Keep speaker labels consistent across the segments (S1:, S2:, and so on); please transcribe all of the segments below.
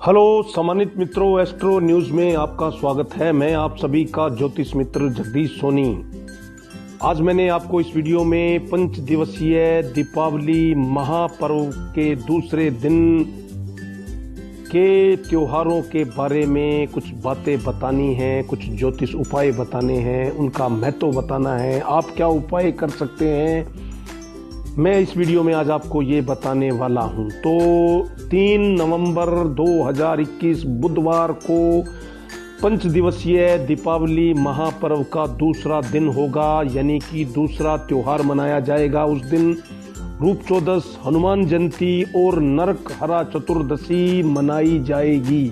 S1: Hello सम्मानित मित्रों, astro news में आपका स्वागत है। मैं आप सभी का ज्योतिष मित्र जगदीश सोनी। आज मैंने आपको इस वीडियो में 5 दिवसीय दीपावली महापर्व के दूसरे दिन के त्योहारों के बारे में कुछ बातें बतानी हैं, कुछ ज्योतिष उपाय बताने हैं, उनका महत्व बताना है, आप क्या उपाय कर सकते हैं, मैं इस वीडियो में आज आपको ये बताने वाला हूं। तो 3 नवंबर 2021 बुधवार को 5 दिवसीय दीपावली महापर्व का दूसरा दिन होगा, यानी कि दूसरा त्योहार मनाया जाएगा। उस दिन रूप चौदस, हनुमान जयंती और नरक हरा चतुर्दशी मनाई जाएगी।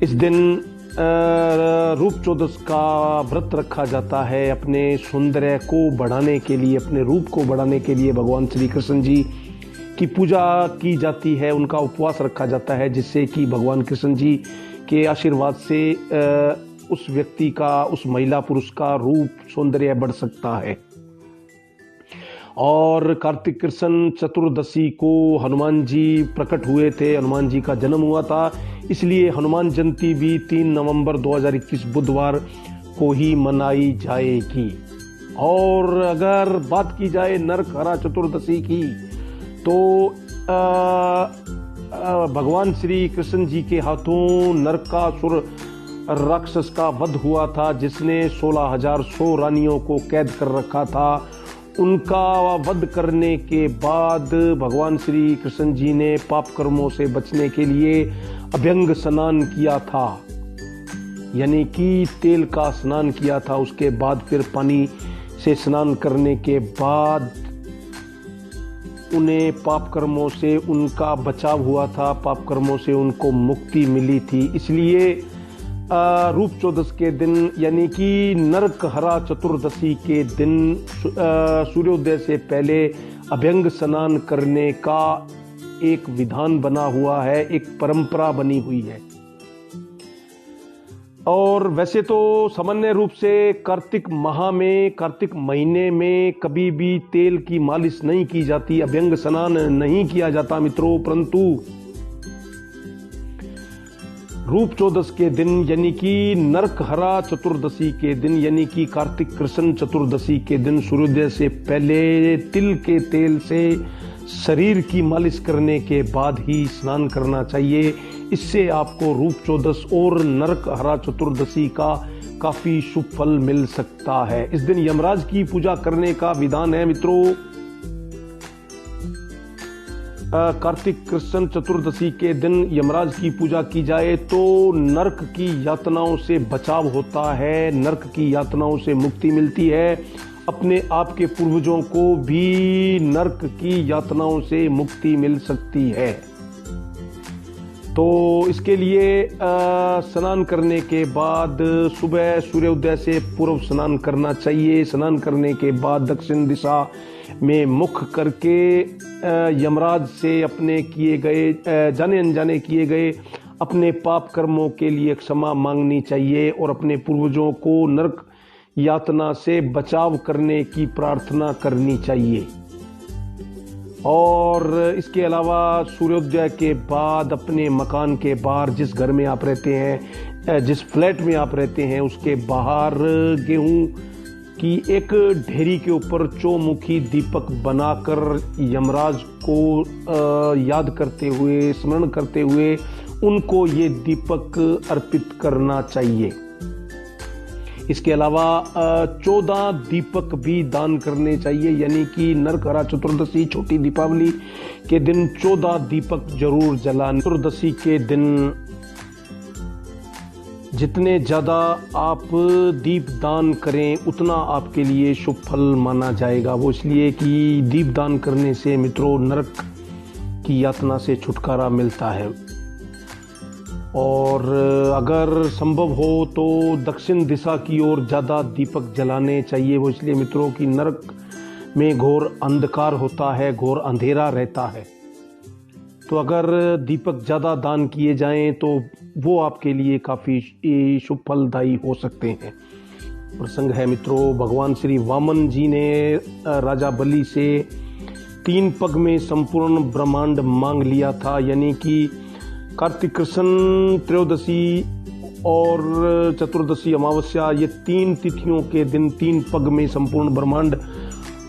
S1: इस दिन रूप चौदस का व्रत रखा जाता है अपने सौंदर्य को बढ़ाने के लिए, अपने रूप को बढ़ाने के लिए भगवान श्री कृष्ण जी की पूजा की जाती है, उनका उपवास रखा जाता है, जिससे कि भगवान कृष्ण जी के आशीर्वाद से उस व्यक्ति का, उस महिला पुरुष का रूप सौंदर्य बढ़ सकता है। और कार्तिक कृष्ण चतुर्दशी को हनुमान जी प्रकट हुए थे, हनुमान जी का जन्म हुआ था, इसलिए हनुमान जयंती भी 3 नवंबर 2021 बुधवार को ही मनाई जाएगी। और अगर बात की जाए नरक हरा चतुर्दशी की, तो भगवान श्री कृष्ण जी के हाथों नरकासुर राक्षस का वध हुआ था, जिसने 16,100 रानियों को कैद कर रखा था। उनका वध करने के बाद भगवान श्री कृष्ण जी ने पाप कर्मों से बचने के लिए अभ्यंग स्नान किया था, यानी कि तेल का स्नान किया था। उसके बाद फिर पानी से स्नान करने के बाद उन्हें पाप कर्मों से उनका बचाव हुआ था, पाप कर्मों से उनको मुक्ति मिली थी। इसलिए रूप चौदस के दिन, यानी कि नरक हरा चतुर्दशी के दिन सूर्योदय से पहले अभ्यंग स्नान करने का एक विधान बना हुआ है, एक परंपरा बनी हुई है। और वैसे तो सामान्य रूप से कार्तिक माह में, कार्तिक महीने में कभी भी तेल की मालिश नहीं की जाती, अभ्यंग स्नान नहीं किया जाता मित्रों, परंतु रूप चौदस के दिन, यानी कि नरक हरा चतुर्दशी के दिन, यानी कि कार्तिक कृष्ण चतुर्दशी के दिन सूर्योदय से पहले तिल के तेल से शरीर की मालिश करने के बाद ही स्नान करना चाहिए। इससे आपको रूप चौदस और नरक हरा चतुर्दशी का काफी शुभ फल मिल सकता है। इस दिन यमराज की पूजा करने का विधान है मित्रों। कार्तिक कृष्ण चतुर्दशी के दिन यमराज की पूजा की जाए तो नरक की यातनाओं से बचाव होता है, नरक की यातनाओं से मुक्ति मिलती है। अपने आप के पूर्वजों को भी नरक की यातनाओं से मुक्ति मिल सकती है। तो इसके लिए स्नान करने के बाद सुबह सूर्योदय से पूर्व स्नान करना चाहिए। स्नान करने के बाद दक्षिण दिशा में मुख करके यमराज से अपने किए गए, जाने अनजाने किए गए अपने पाप कर्मों के लिए क्षमा मांगनी चाहिए और अपने पूर्वजों को नरक यातना से बचाव करने की प्रार्थना करनी चाहिए। और इसके अलावा सूर्योदय के बाद अपने मकान के बाहर, जिस घर में आप रहते हैं, जिस फ्लैट में आप रहते हैं, उसके बाहर गेहूं की एक ढेरी के ऊपर चौमुखी दीपक बनाकर यमराज को याद करते हुए, स्मरण करते हुए उनको ये दीपक अर्पित करना चाहिए। इसके अलावा 14 दीपक भी दान करने चाहिए, यानी कि नरक हरा चतुर्दशी, छोटी दीपावली के दिन 14 दीपक जरूर जलाने। चतुर्दशी के दिन जितने ज़्यादा आप दीप दान करें उतना आपके लिए शुभ फल माना जाएगा। वो इसलिए कि दीप दान करने से मित्रों नरक की यातना से छुटकारा मिलता है। और अगर संभव हो तो दक्षिण दिशा की ओर ज़्यादा दीपक जलाने चाहिए। वो इसलिए मित्रों कि नरक में घोर अंधकार होता है, घोर अंधेरा रहता है। तो अगर दीपक ज़्यादा दान किए जाएं तो वो आपके लिए काफ़ी शुभ फलदायी हो सकते हैं। प्रसंग है मित्रों, भगवान श्री वामन जी ने राजा बलि से 3 पग में संपूर्ण ब्रह्मांड मांग लिया था, यानी कि कार्तिक कृष्ण त्रयोदशी और चतुर्दशी अमावस्या, ये 3 तिथियों के दिन 3 पग में संपूर्ण ब्रह्मांड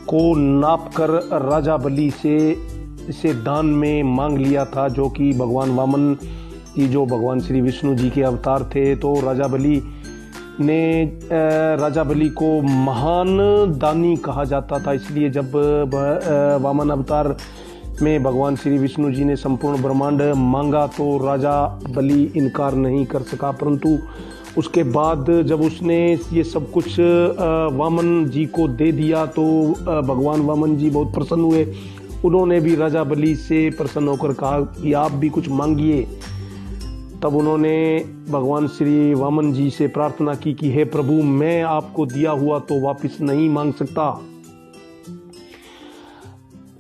S1: को नापकर राजा बलि से इसे दान में मांग लिया था, जो कि भगवान वामन की जो भगवान श्री विष्णु जी के अवतार थे। तो राजा बलि को महान दानी कहा जाता था, इसलिए जब वामन अवतार में भगवान श्री विष्णु जी ने संपूर्ण ब्रह्मांड मांगा तो राजा बलि इनकार नहीं कर सका। परंतु उसके बाद जब उसने ये सब कुछ वामन जी को दे दिया तो भगवान वामन जी बहुत प्रसन्न हुए। उन्होंने भी राजा बलि से प्रसन्न होकर कहा कि आप भी कुछ मांगिए। तब उन्होंने भगवान श्री वामन जी से प्रार्थना की कि हे प्रभु, मैं आपको दिया हुआ तो वापस नहीं मांग सकता,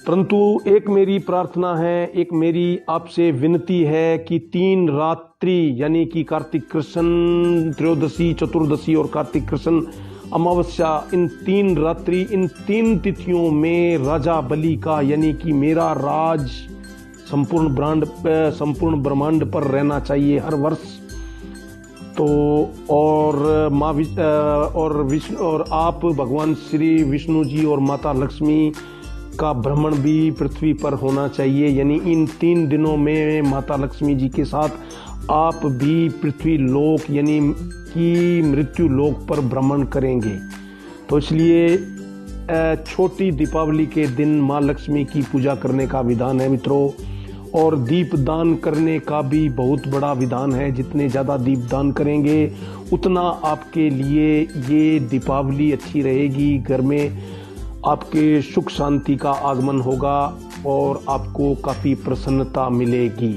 S1: परंतु एक मेरी प्रार्थना है, एक मेरी आपसे विनती है कि 3 रात्रि यानी कि कार्तिक कृष्ण त्रयोदशी, चतुर्दशी और कार्तिक कृष्ण अमावस्या, इन 3 रात्रि, इन 3 तिथियों में राजा बलि का यानी कि मेरा राज संपूर्ण ब्रह्मांड पर रहना चाहिए हर वर्ष। तो और आप भगवान श्री विष्णु जी और माता लक्ष्मी का भ्रमण भी पृथ्वी पर होना चाहिए, यानी इन 3 दिनों में माता लक्ष्मी जी के साथ आप भी पृथ्वी लोक यानी कि मृत्यु लोक पर भ्रमण करेंगे। तो इसलिए छोटी दीपावली के दिन माँ लक्ष्मी की पूजा करने का विधान है मित्रों, और दीप दान करने का भी बहुत बड़ा विधान है। जितने ज़्यादा दीप दान करेंगे उतना आपके लिए ये दीपावली अच्छी रहेगी, घर में आपके सुख शांति का आगमन होगा और आपको काफ़ी प्रसन्नता मिलेगी।